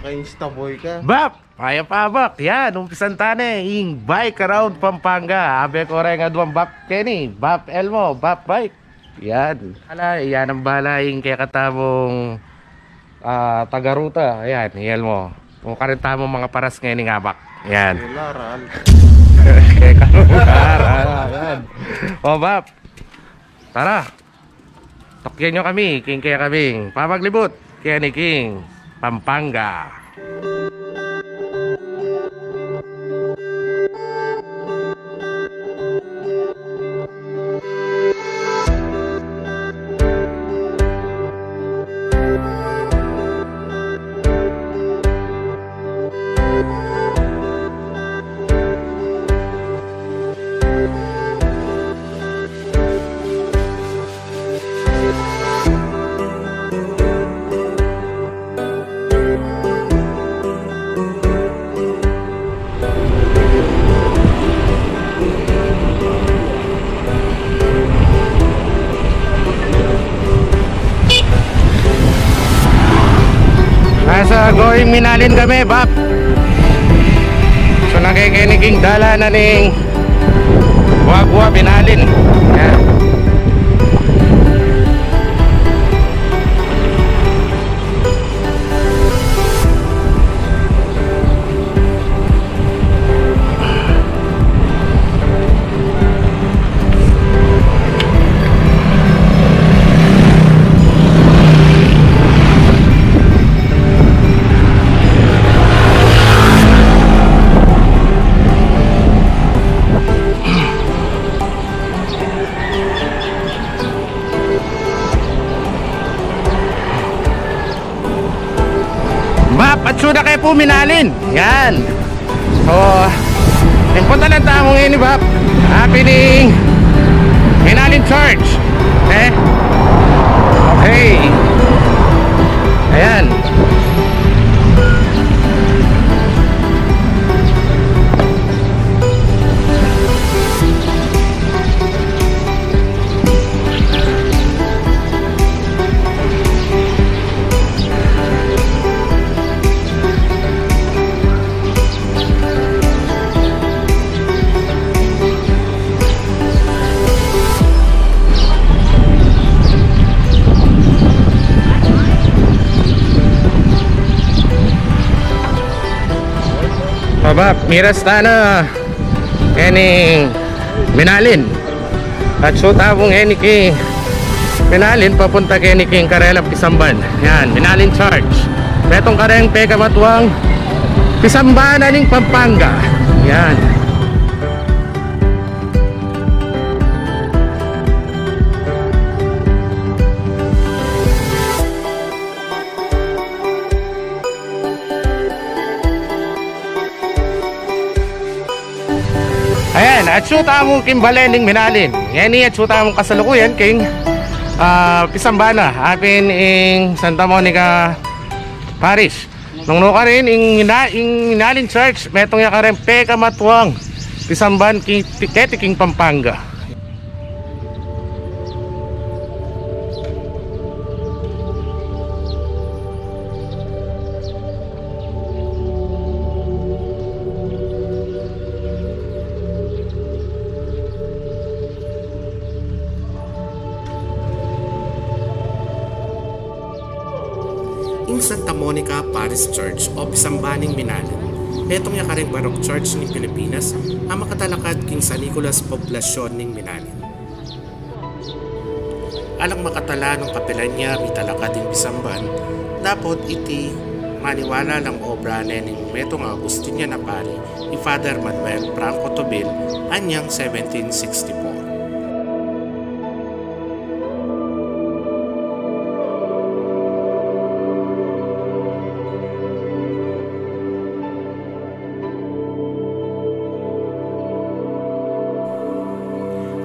Naka-insta boy ka. Bap! Kaya pa bak. Yan, umpisan tane. Ing bike around Pampanga. Abe ko rin nga duwang Bap Kenny. Bap Elmo. Bap bike. Yan. Ala, yan ang balaing kaya katamong tagaruta. Yan, Elmo. Kung karita mo mga paras ngayon nga bak. Yan. Laran. Kaya karular. Yan. O Bap. Tara. Tokyan nyo kami. King kaya kaming pamaglibot. Kenny King Pampanga. Nasa going Minalin kami, Bap. So nakikiniking dala na ning Wagwa Minalin. Yan. At suda kayo po Minalin. Yan. So yung punta lang tamong ini Bap. Happening Minalin Church. Okay. Ayan. Bap, miras na Kenny Minalin. At so tabong Kenny King Minalin papunta Kenny King Karela Pisamban. Yan, Minalin Church. Metong kareng peka matuang Pisamban aning Pampanga. Yan. Ayan, at syuta mo Kimbalening Minalin. Yan at syuta mo kasalukuyan King Pisambana. Apin ing Santa Monica Parish. Nung ka rin ing Minalin Church. Metong ya ka rin peka matuang Pisamban King Pampanga. Ing Santa Monica Parish Church o Pisambaning Minalin. Metong ya kareng Baroque Church ng Pilipinas ang makatalakad king San Nicolas poblasyon ng Minalin. Alang makatala ng kapilan niya mitalakad ng Pisamban, dapat iti maniwala ng obra ng metong Agustina na pari ni Father Manuel Franco Tobil anyang 1764.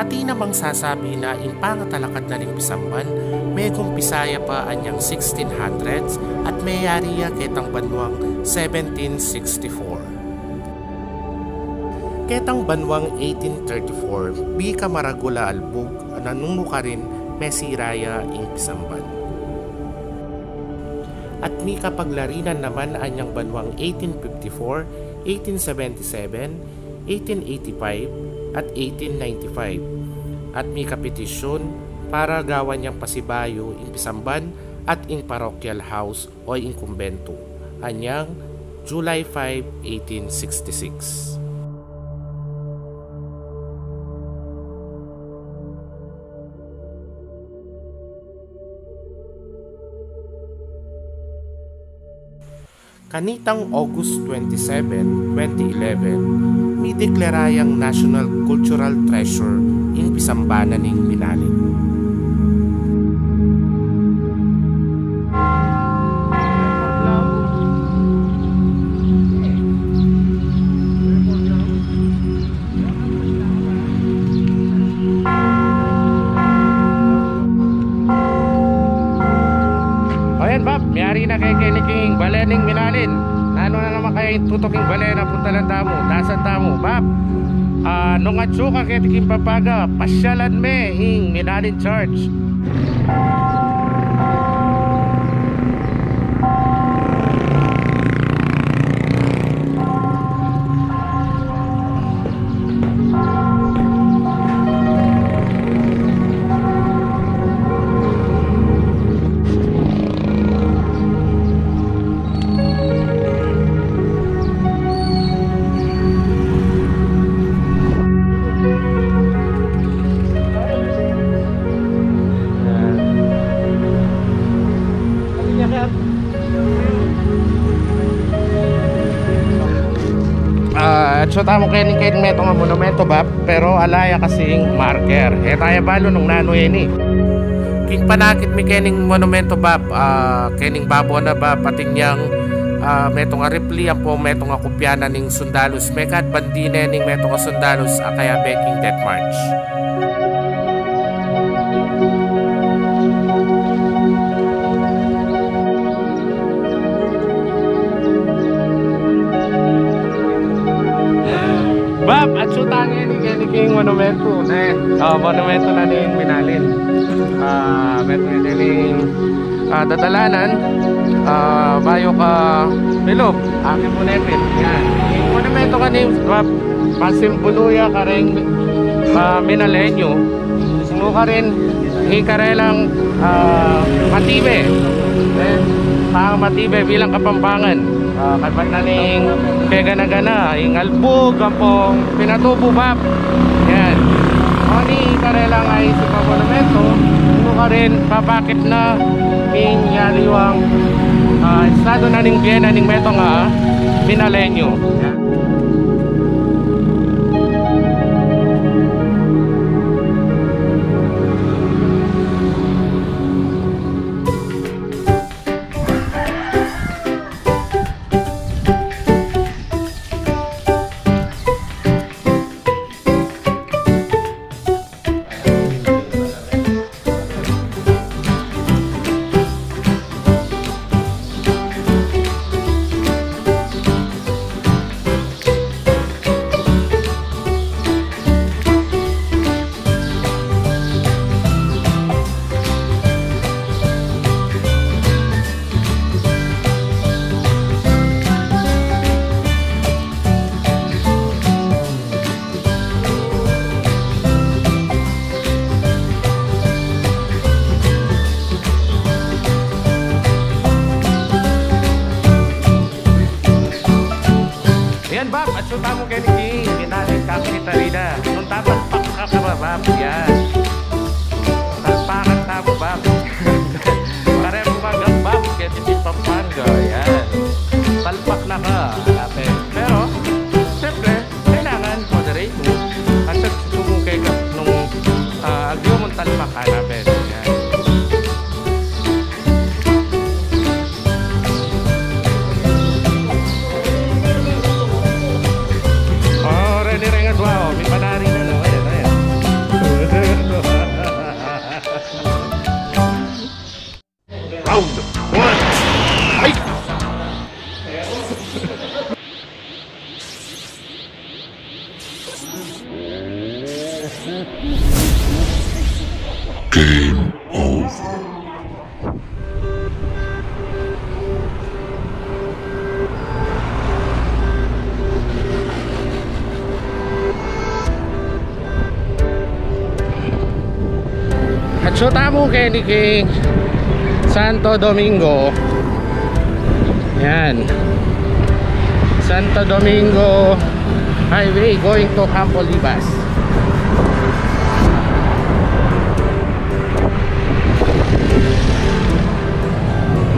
At namang sasabi na in pangatalakad na rin Pisamban, may kumpisaya pa anyang 1600s at may yariya ketang banwang 1764. Ketang banwang 1834, Bika Maragula Albug, nanungo ka rin Mesiraya ing Pisamban. at may kapaglarinan naman anyang banwang 1854, 1877, 1885 at 1895 at may kapetisyon para gawan niyang pasibayo in Pisamban at in parochial house o in kumbento anyang July 5, 1866. Kanitang August 27, 2011, may deklarayang National Cultural Treasure in Pisambanan ng Binalin. Ayan Bob, miyari na kay Keniking Balening Minalin. Nano na naman kayo tutuking balena punta lang tamo, dasan tamo Bob. Nung atsuka kay Tiking Papaga, pasyalan me ing Minalin Church. So tamo kayo meto nga monumento Bob, pero alaya kasing marker. Tayo balo nung nano ini. King panakit mi kening monumento Bob, kening babo na ba pating yang meto nga repli ang po meto nga kopyana ning Sundalos mekat bandine ning meto nga Sundalos kaya baking Death March. Bob, at sutangin ni Keniking monumento na monumento na ning Binalin. Meto ning dadalanan bayo ka Bilog, aking punepit. Yan. Yung monumento ka ning pasimbuluya ka rin Minalenyo. Sungo ka rin ikarelang Matibe. Then Matibe bilang Kapampangan. Kapat na ning pegana-gana ing albog ang pong pinatubo Bob. Yan. O ni karelang ay sa monumento, ano ka rin papakit na ing yaliwang estado na ning Vienna ning meto nga Minalenyo. Yan. Bob, at suta mo kayo ni Ginalin Kakita Rida. Nung tatalpak ka ba Bob? Yan. Talpakan tamo Bob. Pare mo magang Bob, kaya hindi papanga. Yan. Talpak na ka. Pero, siyempre, kailangan moderate mo. At sumukay ka nung agyo mong talpak ka namin. Yan. Wow, may panari na no. Ayan, ayan. Round 1. Ay! Game over. At syuta mo Kenny King Santo Domingo. Yan, Santo Domingo Highway going to Campo Libas.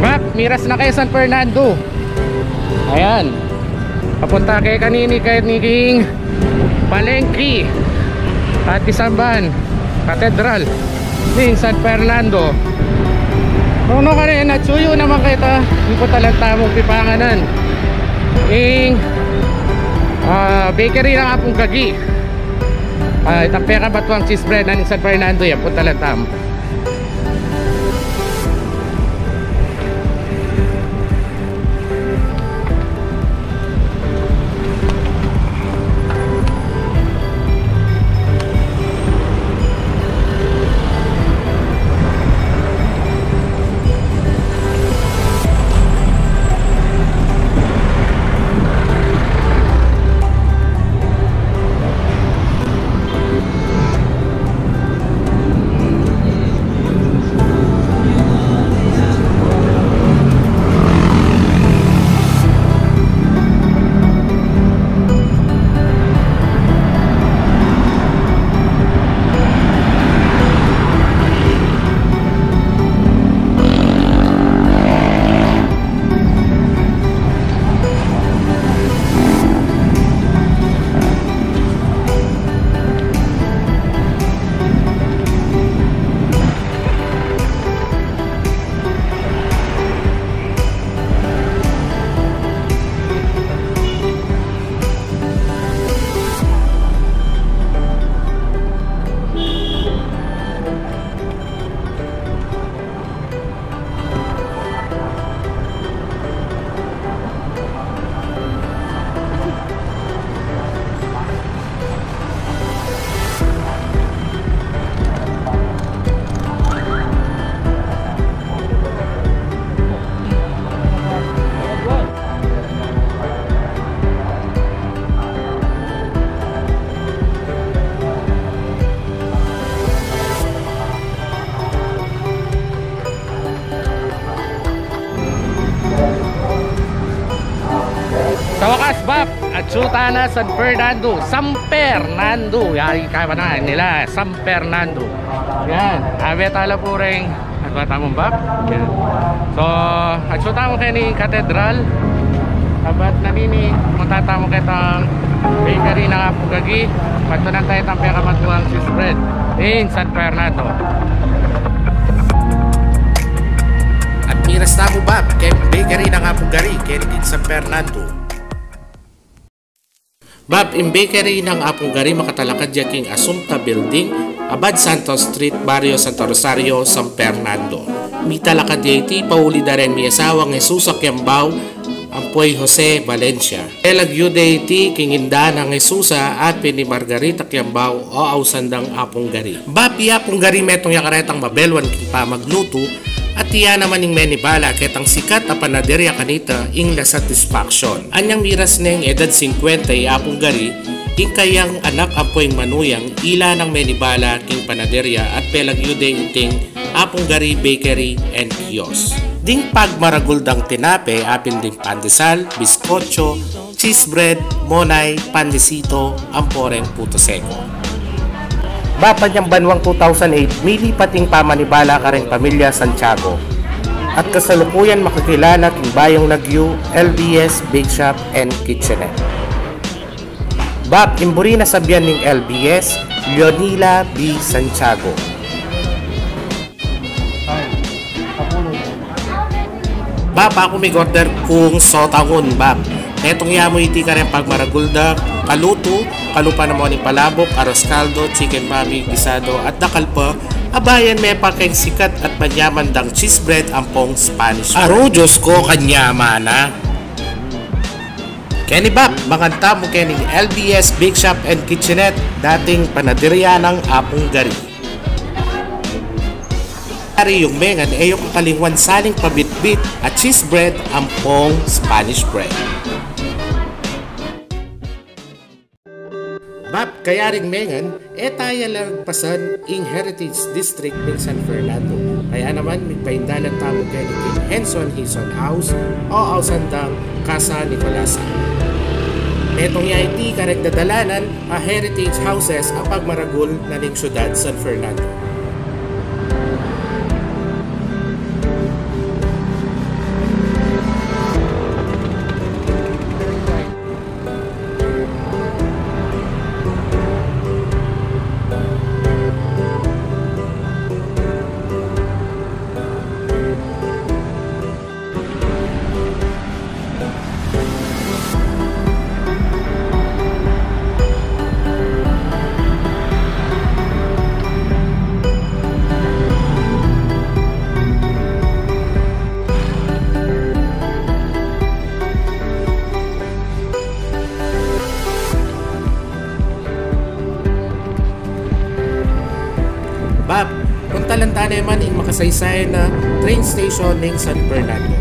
Map, miras na kay San Fernando. Ayan, papunta kay kanini kay King Palengke at Isamban Cathedral din San Fernando. Ano ka rin at suyo naman kita. Hindi ko talaga tamong pipanganan ing bakery ng Apong Gagi. Itapeka batuang cheese bread ng San Fernando. Yan po talaga tamo. Sa wakas, Bap, at syuta na San Fernando, San Fernando. Yari ka ba na nila, San Fernando. Yan, abet ala po rin. At ba tamong Bap? Yan. So, at syuta mo kayo ni Cathedral. Abat namini, matata mo kayo tang bakery ng Apong Gagi. Pagtunan tayo tang pekamatluang cheese bread in San Fernando. At miras na mo Bap, kay bakery ng Apong Gari, kay San Fernando. Bab, in bakery ng Apong Gari makatalakad yaking Asunta Building, Abad Santos Street, Barrio Santo Rosario, San Fernando. Mitalakad yaiti, pauli da rin miyasawang Jesus Akyambaw, Ampoy Jose Valencia. Elagyude iti, kinginda ng Jesusa at pini Margarita Akyambaw o ausandang Apong Gari. Bab, Apong Gari metong yakaretang mabelwan king pa magluto, at iya naman ning menibala ketang sikat a panaderya kanita ing la satisfaction. Anyang miras neng edad 50 Apong Gari, ing kayang anak ampoing manuyang ila ng menibala king panaderya at pelagyude iting Apong Gari Bakery and Kiosk. Ding pagmaraguldang tinape apin ding pandesal, biskotso, cheese bread, monay, pandesito, amporeng puto seko. Bapan niyang banwang 2008, milipating pamanibala ka rin pamilya Santiago. At kasalukuyan makakilala king bayong Nagyo, LBS Bake Shop and Kitchenette. Bap, imburi na sabyan ning LBS, Leonila B. Santiago. Bap, ako may order kung sotangon, Bap. Netong yamo iti ka rin pagmaragulda, kaluto, kalupa na mo ni palabok, aros kaldo, chicken mami, gisado at nakalpa, abayan may pakeng sikat at manyaman dang cheese bread ampong Spanish. Aro, Diyos ko, kanyaman na. Kenny Bap, maganta mo kening LBS Bake Shop and Kitchenette, dating panaderya ng Apong Gari. Ari yung mengan ay yung kalingwan saling pabitbit at cheese bread ampong Spanish bread. Bap, kaya rin mengan, tayo lagpasan ing Heritage District ng San Fernando. Kaya naman, migpaindalan tamo kayo king Henson Hison House o Ausandang Casa Nicolasa. Etong IT karek dadalanan a heritage houses ang pagmaragul na ning syudad San Fernando. Bab, kung talanta naman ang makasaysayan na train station ng San Fernando.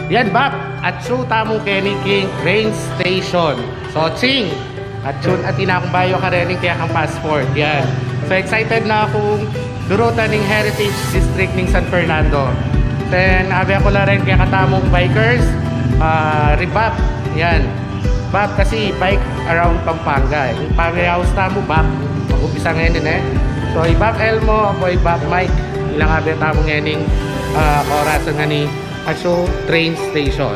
Yan Bap, at so tamo Kenny King train station. So Ching, at yun at inakong bayo ka rin kaya kang passport. Yan. So excited na akong durutan ng Heritage District ng San Fernando. Then abi ako na rin kaya katamong bikers, Rebap. Yan. Bap kasi bike around Pampanga. Yung pag-house tamo Bap, mag-upisa ngayon din eh. So Ibap Elmo, ako Ibap Mike. Ilang abi tamo ngayon orasan nga ni Aso train station.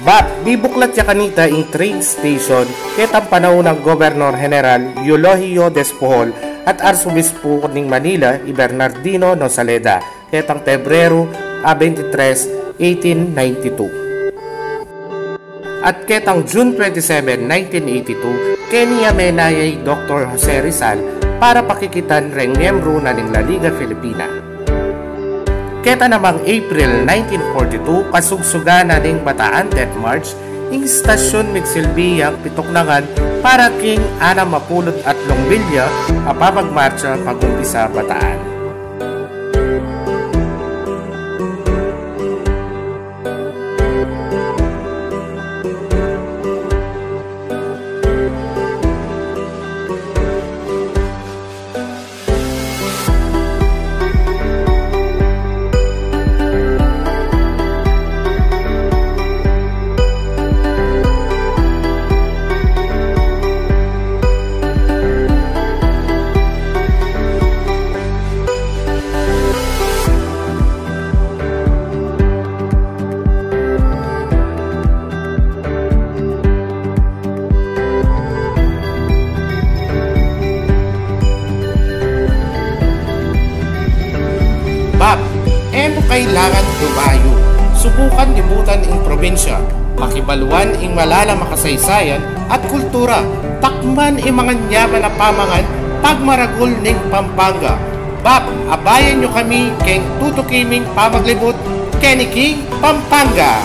Bap, bibuklat ya kanita ing train station ketang panahon ng Gobernador General Eulogio Despujol at Arzobispo ng Manila Bernardino Nosaleda ketang Pebrero 23, 1892. At ketang June 27, 1982, Kenya menayay Dr. Jose Rizal para pakikitan reng miyembro na ng La Liga Filipina. Keta namang April 1942, kasugsugan na ning Bataan Death March, ing stasyon migsilbiyang pituknangan para king 63 milya apapagmarcha pagumpisa Bataan. Kailangan dumayo. Subukan libutan ing probinsya, makibaluan ing malalang makasaysayan at kultura, takman ing mga nyaman na pamangan pagmaragul ning Pampanga. Bap, abayan nyo kami keng tutukiming pamaglibot, Kenny King, Pampanga.